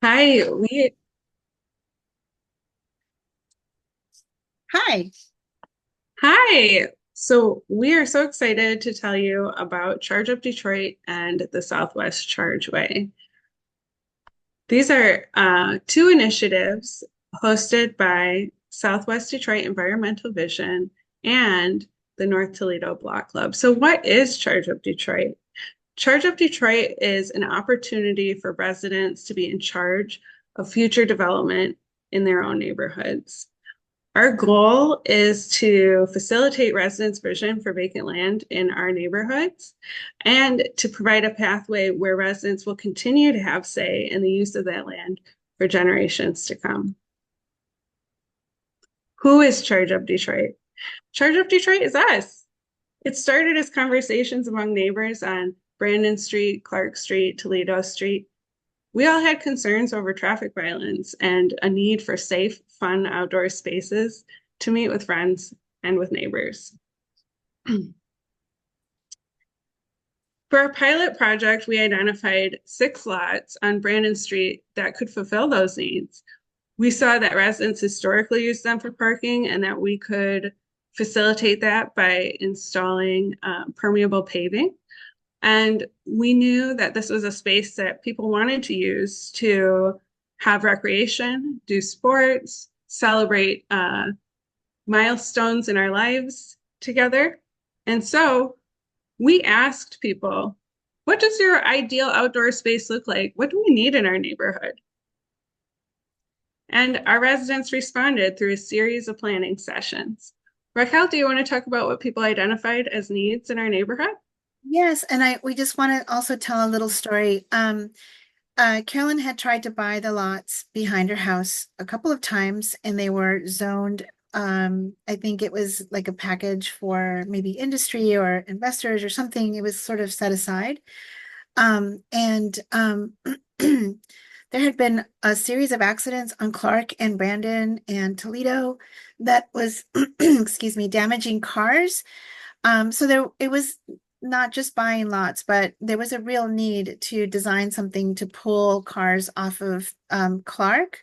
Hi, we Hi. hi. So we are so excited to tell you about Charge Up Detroit and the Southwest Chargeway. These are two initiatives hosted by Southwest Detroit Environmental Vision and the North Toledo Block Club. So what is Charge Up Detroit? Charge Up Detroit is an opportunity for residents to be in charge of future development in their own neighborhoods. Our goal is to facilitate residents' vision for vacant land in our neighborhoods and to provide a pathway where residents will continue to have say in the use of that land for generations to come. Who is Charge Up Detroit? Charge Up Detroit is us. It started as conversations among neighbors on Brandon Street, Clark Street, Toledo Street. We all had concerns over traffic violence and a need for safe, fun outdoor spaces to meet with friends and with neighbors. For our pilot project, we identified 6 lots on Brandon Street that could fulfill those needs. We saw that residents historically used them for parking and that we could facilitate that by installing permeable paving. And we knew that this was a space that people wanted to use to have recreation, do sports, celebrate milestones in our lives together. And so we asked people, what does your ideal outdoor space look like? What do we need in our neighborhood? And our residents responded through a series of planning sessions. Raquel, do you want to talk about what people identified as needs in our neighborhood? Yes, and I we just want to also tell a little story. Carolyn had tried to buy the lots behind her house a couple of times, and they were zoned. I think it was like a package for maybe industry or investors or something. It was sort of set aside. And there had been a series of accidents on Clark and Brandon and Toledo that was, excuse me, damaging cars. So there it was not just buying lots, but there was a real need to design something to pull cars off of Clark.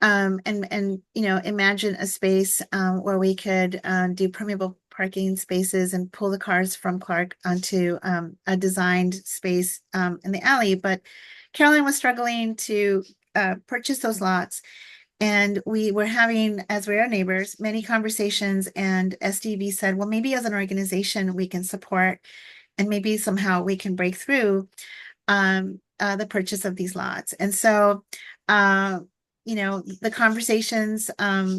And imagine a space where we could do permeable parking spaces and pull the cars from Clark onto a designed space in the alley. But Caroline was struggling to purchase those lots. And we were having, as we are neighbors, many conversations. And SDV said, well, maybe as an organization we can support and maybe somehow we can break through the purchase of these lots. And so, uh, the conversations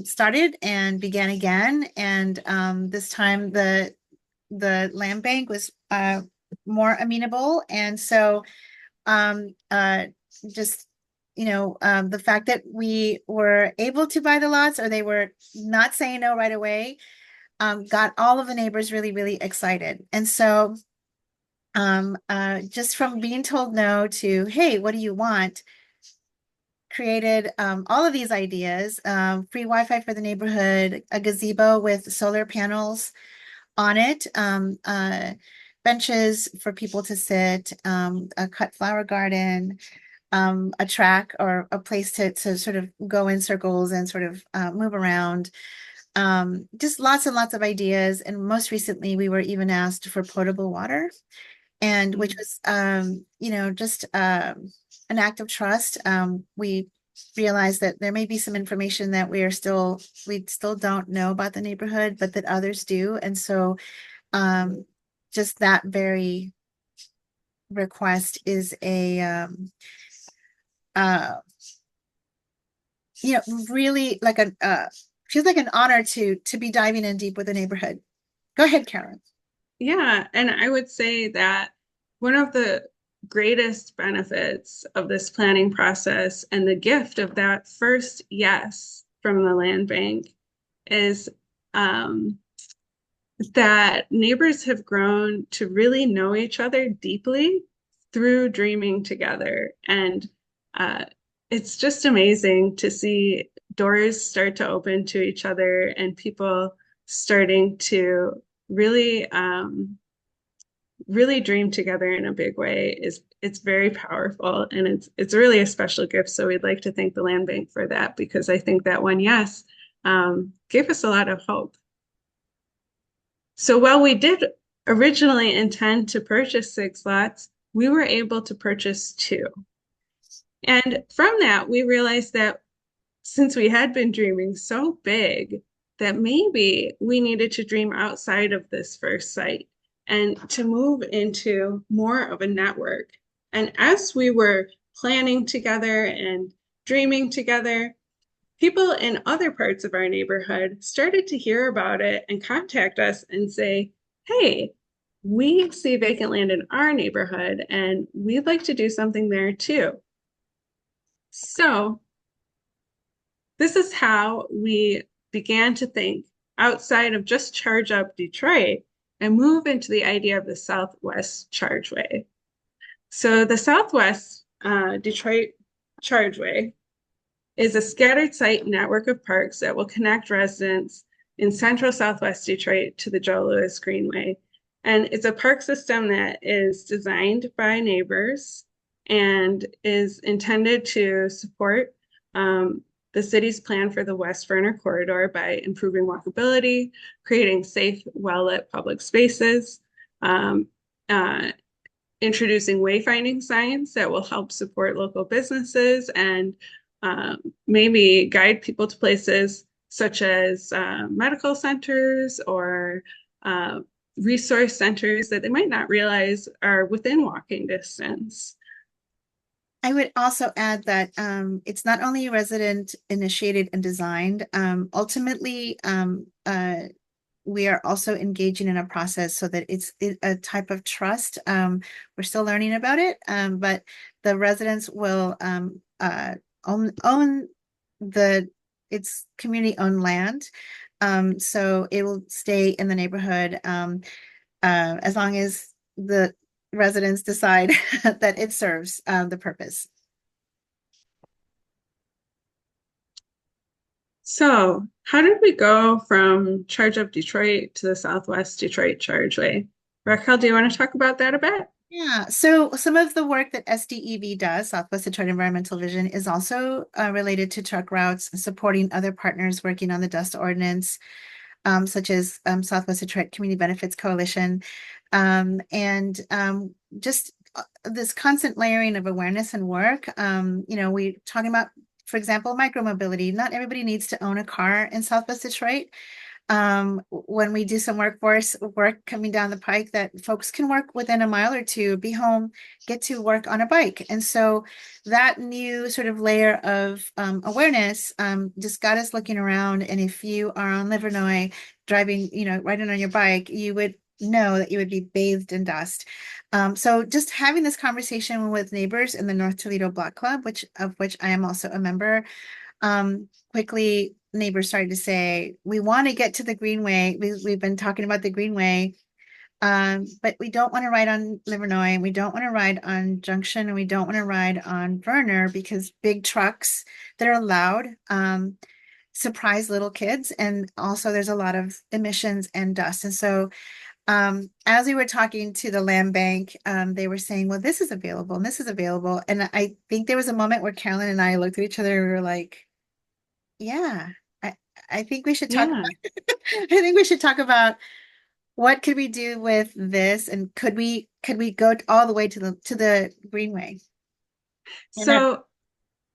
started and began again. And this time the land bank was more amenable. And so just the fact that we were able to buy the lots or they were not saying no right away got all of the neighbors really, really excited. And so just from being told no to, hey, what do you want? Created all of these ideas, free Wi-Fi for the neighborhood, a gazebo with solar panels on it, benches for people to sit, a cut flower garden, a track or a place to sort of go in circles and sort of move around. Just lots and lots of ideas. And most recently, we were even asked for potable water, and which was, just an act of trust. We realized that there may be some information that we still don't know about the neighborhood, but that others do. And so um, just that very request is uh, really like feels like an honor to be diving in deep with the neighborhood. Go ahead, Karen. Yeah, and I would say that one of the greatest benefits of this planning process and the gift of that first yes from the land bank is um, that neighbors have grown to really know each other deeply through dreaming together. And uh, it's just amazing to see doors start to open to each other and people starting to really, really dream together in a big way it's very powerful and it's really a special gift. So we'd like to thank the land bank for that because I think that one yes gave us a lot of hope. So while we did originally intend to purchase 6 lots, we were able to purchase two. And from that, we realized that since we had been dreaming so big, that maybe we needed to dream outside of this first site and to move into more of a network. And as we were planning together and dreaming together, people in other parts of our neighborhood started to hear about it and contact us and say, hey, we see vacant land in our neighborhood and we'd like to do something there too. So this is how we began to think outside of just Charge Up Detroit and move into the idea of the Southwest Chargeway. So the Southwest Detroit Chargeway is a scattered site network of parks that will connect residents in central Southwest Detroit to the Joe Louis Greenway. And it's a park system that is designed by neighbors and is intended to support the city's plan for the West Verner corridor by improving walkability, creating safe, well-lit public spaces, um, uh, introducing wayfinding signs that will help support local businesses and maybe guide people to places such as medical centers or uh, resource centers that they might not realize are within walking distance. I would also add that it's not only resident initiated and designed. Ultimately, we are also engaging in a process so that it's a type of trust. We're still learning about it, but the residents will own the it's community owned land. So it will stay in the neighborhood as long as the residents decide that it serves the purpose. So, how did we go from Charge Up Detroit to the Southwest Detroit Chargeway? Raquel, do you want to talk about that a bit? Yeah, so some of the work that SDEV does, Southwest Detroit Environmental Vision, is also related to truck routes, supporting other partners working on the dust ordinance, such as Southwest Detroit Community Benefits Coalition, and just this constant layering of awareness and work. We're talking about, for example, micromobility. Not everybody needs to own a car in Southwest Detroit. When we do some workforce work coming down the pike, that folks can work within a mile or two, be home, get to work on a bike. And so that new sort of layer of awareness just got us looking around. And if you are on Livernois driving, riding on your bike, you would know that you would be bathed in dust. So just having this conversation with neighbors in the North Toledo Block Club, of which I am also a member, quickly neighbors started to say, we want to get to the Greenway. We've been talking about the Greenway, but we don't want to ride on Livernois. We don't want to ride on Junction, and we don't want to ride on Verner because big trucks that are loud surprise little kids. And also there's a lot of emissions and dust. And so as we were talking to the land bank, they were saying, well, this is available and this is available. And I think there was a moment where Carolyn and I looked at each other and we were like, yeah, I think we should talk Yeah. about I think we should talk about what could we do with this, and could we go all the way to the Greenway in our So,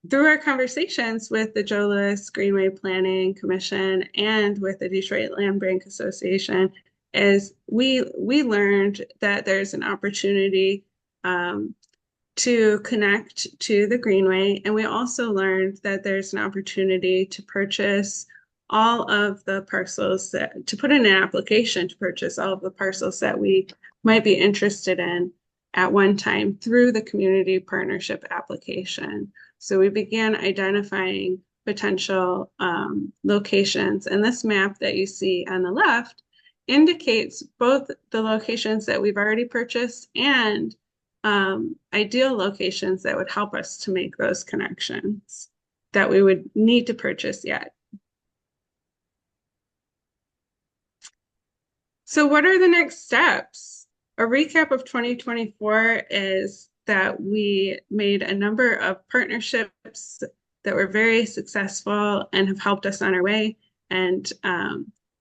through our conversations with the Joe Louis Greenway Planning Commission and with the Detroit Land Bank Association, is we learned that there's an opportunity to connect to the Greenway, and we also learned that there's an opportunity to purchase all of the parcels that to put in an application to purchase all of the parcels that we might be interested in at one time through the community partnership application. So we began identifying potential locations, and this map that you see on the left indicates both the locations that we've already purchased and ideal locations that would help us to make those connections that we would need to purchase yet. So what are the next steps? A recap of 2024 is that we made a number of partnerships that were very successful and have helped us on our way and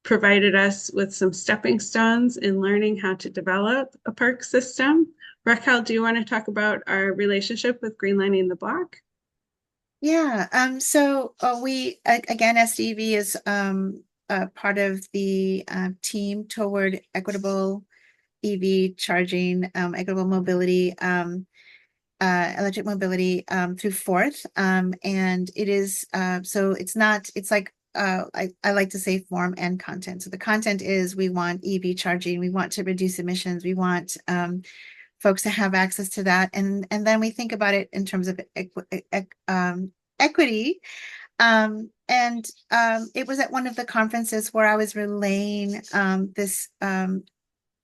provided us with some stepping stones in learning how to develop a park system. Raquel, do you want to talk about our relationship with Greenlining the Block? Yeah, so we again, SDV is part of the team toward equitable EV charging, equitable mobility, electric mobility through Fourth. And it is so it's not, it's like I like to say form and content. So the content is we want EV charging, we want to reduce emissions, we want folks to have access to that. And then we think about it in terms of equity. And it was at one of the conferences where I was relaying this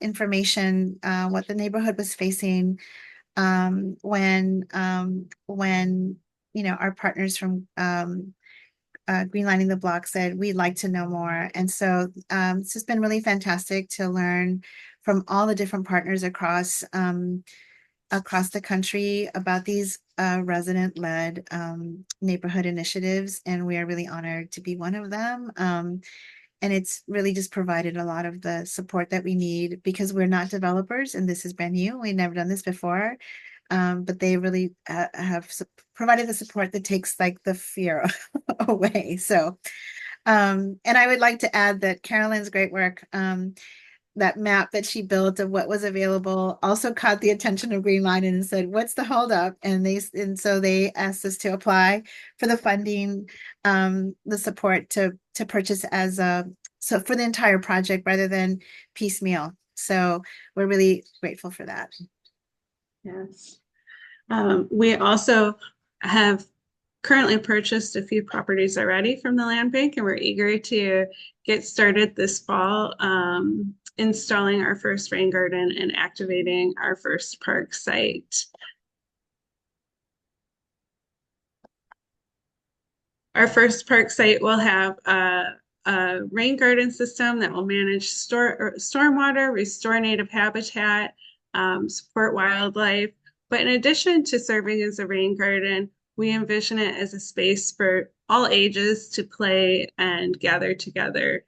information, what the neighborhood was facing when our partners from Greenlining the Block said we'd like to know more. And so it's just been really fantastic to learn from all the different partners across the country about these resident-led neighborhood initiatives, and we are really honored to be one of them. And it's really just provided a lot of the support that we need because we're not developers and this is brand new. We've never done this before. But they really have provided the support that takes like the fear away. So, and I would like to add that Carolyn's great work, that map that she built of what was available also caught the attention of Greenline and said, what's the holdup? And so they asked us to apply for the funding, the support to purchase so for the entire project rather than piecemeal. So we're really grateful for that. Yes. We also have currently purchased a few properties already from the land bank, and we're eager to get started this fall installing our first rain garden and activating our first park site. Our first park site will have a rain garden system that will manage stormwater, restore native habitat, support wildlife. But in addition to serving as a rain garden, we envision it as a space for all ages to play and gather together.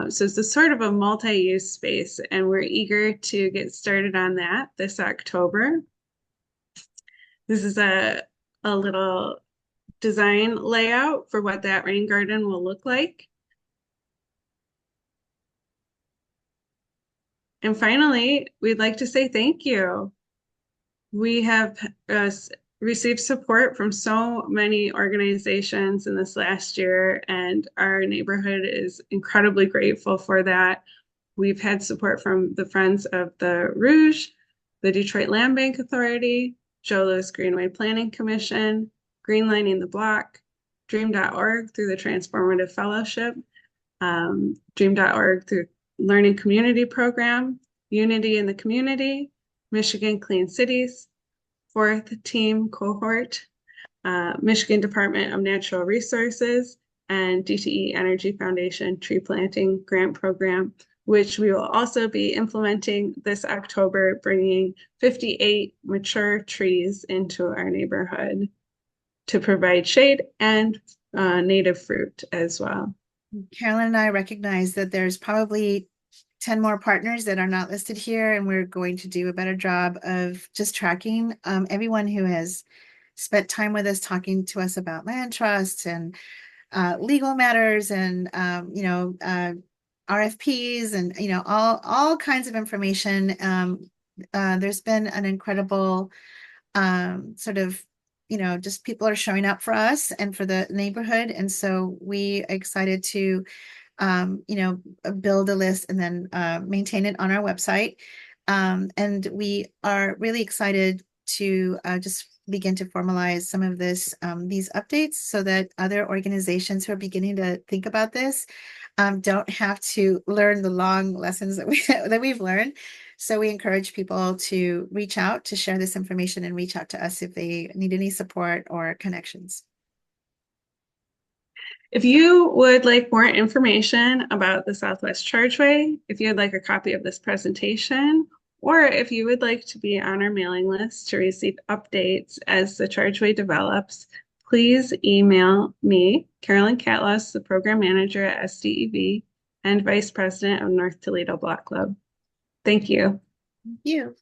So it's a sort of a multi-use space, and we're eager to get started on that this October. This is a little design layout for what that rain garden will look like. And finally, we'd like to say thank you. We have received support from so many organizations in this last year, and our neighborhood is incredibly grateful for that. We've had support from the Friends of the Rouge, the Detroit Land Bank Authority, Joe Louis Greenway Planning Commission, Greenlining the Block, Dream.org through the Transformative Fellowship, Dream.org through Learning Community Program, Unity in the Community, Michigan Clean Cities, Fourth Team Cohort, Michigan Department of Natural Resources, and DTE Energy Foundation Tree Planting Grant Program, which we will also be implementing this October, bringing 58 mature trees into our neighborhood to provide shade and native fruit as well. Carolyn and I recognize that there's probably 10 more partners that are not listed here, and we're going to do a better job of just tracking everyone who has spent time with us talking to us about land trusts and legal matters and RFPs and all kinds of information. There's been an incredible sort of just people are showing up for us and for the neighborhood, and so we are excited to build a list and then maintain it on our website. And we are really excited to just begin to formalize some of these updates so that other organizations who are beginning to think about this don't have to learn the long lessons that we've learned. So we encourage people to reach out to share this information and reach out to us if they need any support or connections. If you would like more information about the Southwest Chargeway, if you'd like a copy of this presentation, Or if you would like to be on our mailing list to receive updates as the Chargeway develops, please email me, Carolyn Catlos, the program manager at SDEV and vice president of North Toledo Block Club. Thank you. You.